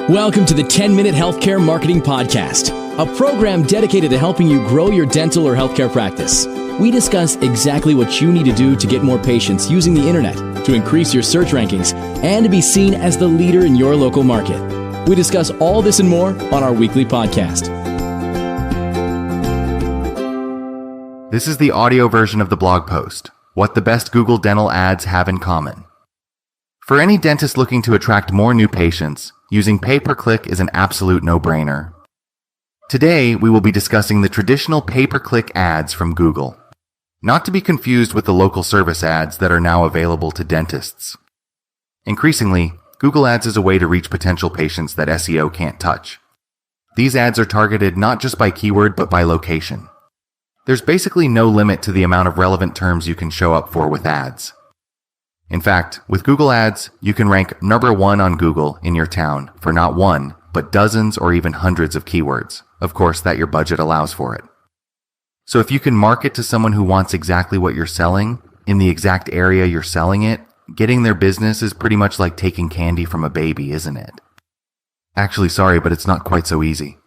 Welcome to the 10-Minute Healthcare Marketing Podcast, a program dedicated to helping you grow your dental or healthcare practice. We discuss exactly what you need to do to get more patients using the internet, to increase your search rankings, and to be seen as the leader in your local market. We discuss all this and more on our weekly podcast. This is the audio version of the blog post, What the Best Google Dental Ads Have in Common. For any dentist looking to attract more new patients, using pay-per-click is an absolute no-brainer. Today, we will be discussing the traditional pay-per-click ads from Google, not to be confused with the local service ads that are now available to dentists. Increasingly, Google Ads is a way to reach potential patients that SEO can't touch. These ads are targeted not just by keyword but by location. There's basically no limit to the amount of relevant terms you can show up for with ads. In fact, with Google Ads, you can rank number 1 on Google in your town for not one, but dozens or even hundreds of keywords. Of course, that your budget allows for it. So if you can market to someone who wants exactly what you're selling, in the exact area you're selling it, getting their business is pretty much like taking candy from a baby, isn't it? Actually, sorry, but it's not quite so easy.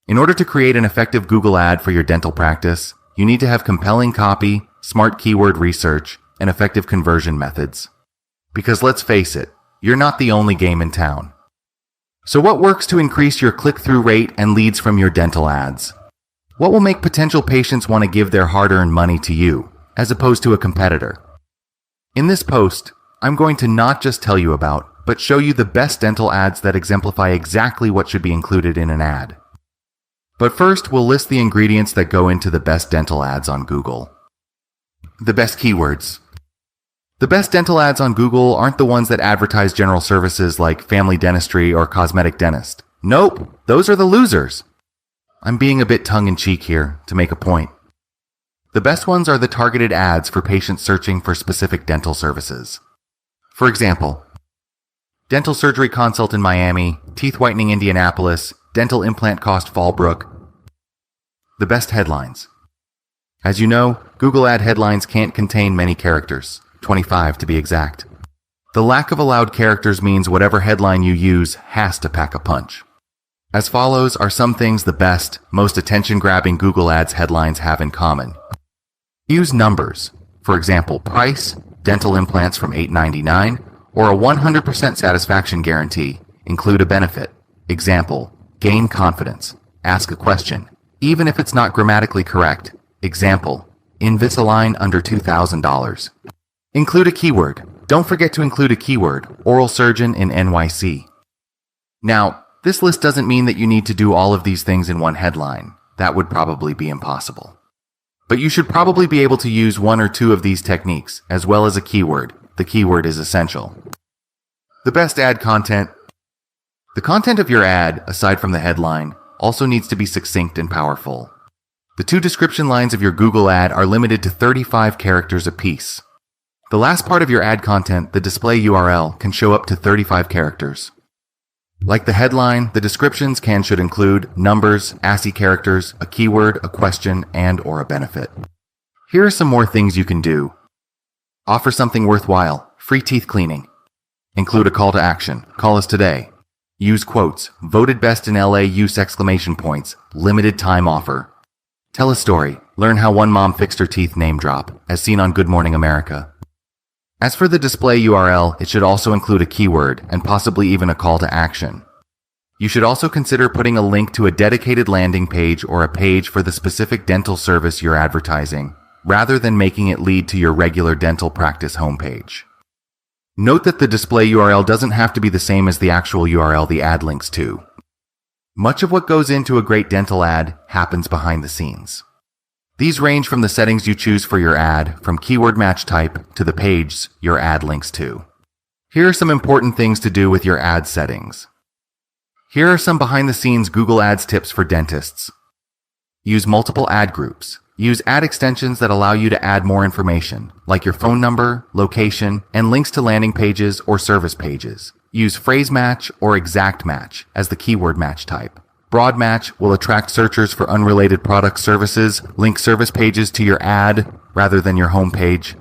In order to create an effective Google ad for your dental practice, you need to have compelling copy, smart keyword research, and effective conversion methods. Because let's face it, you're not the only game in town. So what works to increase your click-through rate and leads from your dental ads? What will make potential patients want to give their hard-earned money to you, as opposed to a competitor? In this post, I'm going to not just tell you about, but show you the best dental ads that exemplify exactly what should be included in an ad. But first, we'll list the ingredients that go into the best dental ads on Google. The best keywords. The best dental ads on Google aren't the ones that advertise general services like family dentistry or cosmetic dentist. Nope, those are the losers. I'm being a bit tongue-in-cheek here to make a point. The best ones are the targeted ads for patients searching for specific dental services. For example, dental surgery consult in Miami, teeth whitening Indianapolis, dental implant cost Fallbrook. The best headlines. As you know, Google ad headlines can't contain many characters, 25 to be exact. The lack of allowed characters means whatever headline you use has to pack a punch. As follows are some things the best, most attention-grabbing Google Ads headlines have in common. Use numbers. For example, price, dental implants from $8.99, or a 100% satisfaction guarantee. Include a benefit. Example, gain confidence. Ask a question, even if it's not grammatically correct. Example, Invisalign under $2,000. Include a keyword. Don't forget to include a keyword, oral surgeon in NYC. Now, this list doesn't mean that you need to do all of these things in one headline. That would probably be impossible. But you should probably be able to use one or two of these techniques, as well as a keyword. The keyword is essential. The best ad content. The content of your ad, aside from the headline, also needs to be succinct and powerful. The 2 description lines of your Google ad are limited to 35 characters apiece. The last part of your ad content, the display URL, can show up to 35 characters. Like the headline, the descriptions should include numbers, ASCII characters, a keyword, a question, and/or a benefit. Here are some more things you can do. Offer something worthwhile, free teeth cleaning. Include a call to action, call us today. Use quotes, voted best in LA use exclamation points, limited time offer. Tell a story, learn how one mom fixed her teeth name drop, as seen on Good Morning America. As for the display URL, it should also include a keyword and possibly even a call to action. You should also consider putting a link to a dedicated landing page or a page for the specific dental service you're advertising, rather than making it lead to your regular dental practice homepage. Note that the display URL doesn't have to be the same as the actual URL the ad links to. Much of what goes into a great dental ad happens behind the scenes. These range from the settings you choose for your ad, from keyword match type, to the page your ad links to. Here are some important things to do with your ad settings. Here are some behind-the-scenes Google Ads tips for dentists. Use multiple ad groups. Use ad extensions that allow you to add more information, like your phone number, location, and links to landing pages or service pages. Use phrase match or exact match as the keyword match type. Broad match will attract searchers for unrelated product services, link service pages to your ad rather than your home page.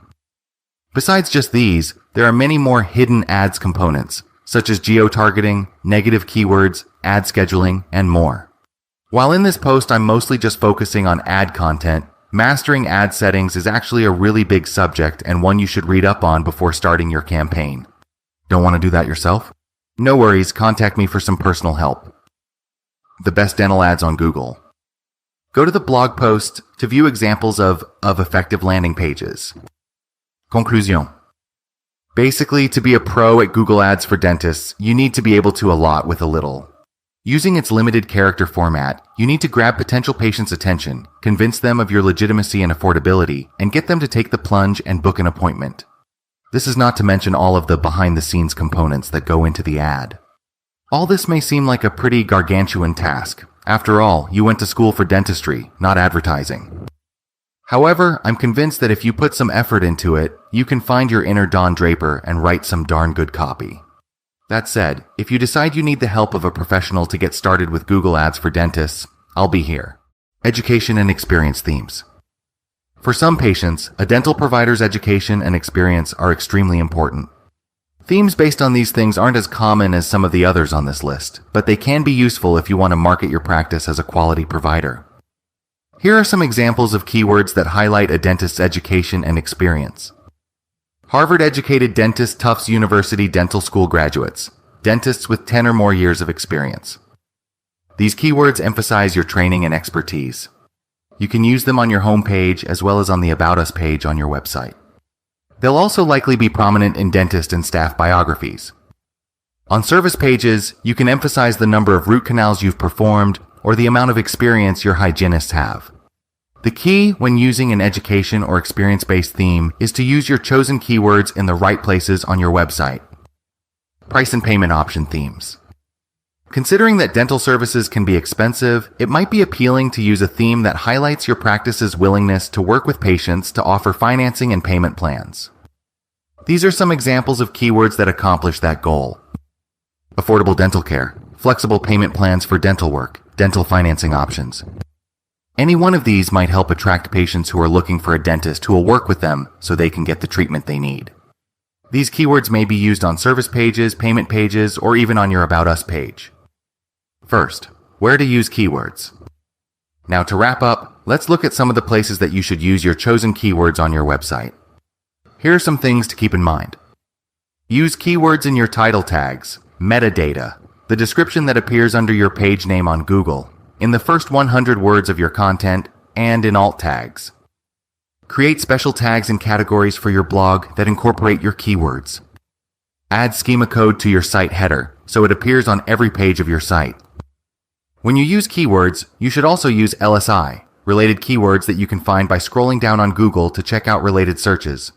Besides just these, there are many more hidden ads components, such as geo-targeting, negative keywords, ad scheduling, and more. While in this post I'm mostly just focusing on ad content, mastering ad settings is actually a really big subject and one you should read up on before starting your campaign. Don't want to do that yourself? No worries, contact me for some personal help. The best dental ads on Google. Go to the blog post to view examples of effective landing pages. Conclusion. Basically, to be a pro at Google Ads for dentists, you need to be able to a lot with a little. Using its limited character format, you need to grab potential patients' attention, convince them of your legitimacy and affordability, and get them to take the plunge and book an appointment. This is not to mention all of the behind-the-scenes components that go into the ad. All this may seem like a pretty gargantuan task. After all, you went to school for dentistry, not advertising. However, I'm convinced that if you put some effort into it, you can find your inner Don Draper and write some darn good copy. That said, if you decide you need the help of a professional to get started with Google Ads for dentists, I'll be here. Education and experience themes. For some patients, a dental provider's education and experience are extremely important. Themes based on these things aren't as common as some of the others on this list, but they can be useful if you want to market your practice as a quality provider. Here are some examples of keywords that highlight a dentist's education and experience. Harvard-educated dentist, Tufts University dental school graduates, dentists with 10 or more years of experience. These keywords emphasize your training and expertise. You can use them on your homepage as well as on the About Us page on your website. They'll also likely be prominent in dentist and staff biographies. On service pages, you can emphasize the number of root canals you've performed or the amount of experience your hygienists have. The key when using an education or experience-based theme is to use your chosen keywords in the right places on your website. Price and payment option themes. Considering that dental services can be expensive, it might be appealing to use a theme that highlights your practice's willingness to work with patients to offer financing and payment plans. These are some examples of keywords that accomplish that goal. Affordable dental care, flexible payment plans for dental work, dental financing options. Any one of these might help attract patients who are looking for a dentist who will work with them so they can get the treatment they need. These keywords may be used on service pages, payment pages, or even on your About Us page. First, where to use keywords. Now to wrap up, let's look at some of the places that you should use your chosen keywords on your website. Here are some things to keep in mind. Use keywords in your title tags, metadata, the description that appears under your page name on Google, in the first 100 words of your content, and in alt tags. Create special tags and categories for your blog that incorporate your keywords. Add schema code to your site header so it appears on every page of your site. When you use keywords, you should also use LSI, related keywords that you can find by scrolling down on Google to check out related searches.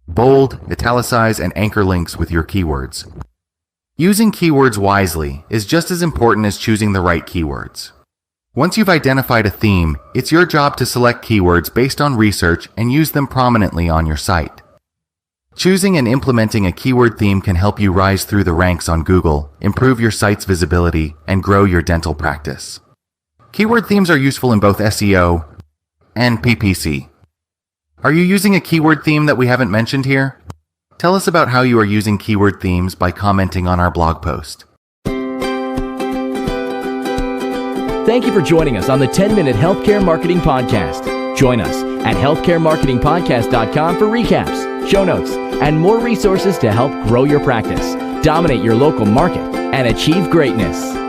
Bold, italicize, and anchor links with your keywords. Using keywords wisely is just as important as choosing the right keywords. Once you've identified a theme, it's your job to select keywords based on research and use them prominently on your site. Choosing and implementing a keyword theme can help you rise through the ranks on Google, improve your site's visibility, and grow your dental practice. Keyword themes are useful in both SEO and PPC. Are you using a keyword theme that we haven't mentioned here? Tell us about how you are using keyword themes by commenting on our blog post. Thank you for joining us on the 10-Minute Healthcare Marketing Podcast. Join us at healthcaremarketingpodcast.com for recaps, show notes, and more resources to help grow your practice, dominate your local market, and achieve greatness.